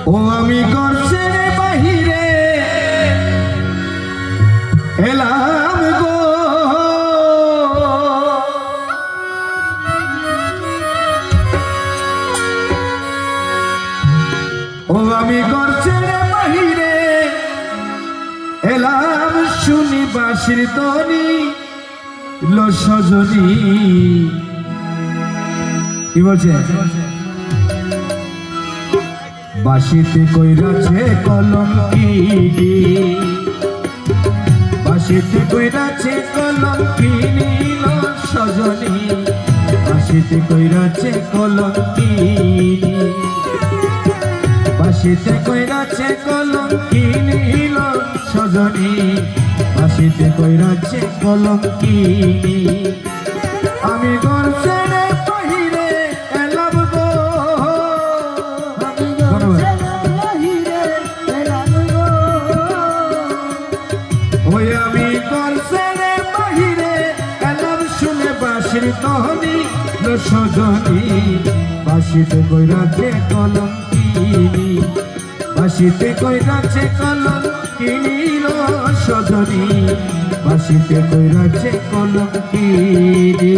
ও আমি গর্ষের বাহিরে এলাম গো, ও আমি গর্ষের বাহিরে এলাম, শুনি বাঁশির ধ্বনি লো সজনী। কি বলছে? বাঁশিতে কইরাছে কলঙ্কিনী, বাঁশিতে কইরাছে কলঙ্কিনী লো সজনী, বাঁশিতে কইরাছে কলঙ্কিনী, বাঁশিতে কইরাছে কলঙ্কিনী লো সজনী, বাঁশিতে কইরাছে কলঙ্কিনী। আমি গর্ষের বাহিরে এলাম গো, ওই আমি গর্ষের বাহিরে এলাম, শুনে বাঁশির ধ্বনি লো সজনী, বাঁশিতে কইরাছে কলঙ্কিনী, বাঁশিতে কইরাছে কলঙ্কিনী লো সজনী, বাঁশিতে কইরাছে কলঙ্কিনী।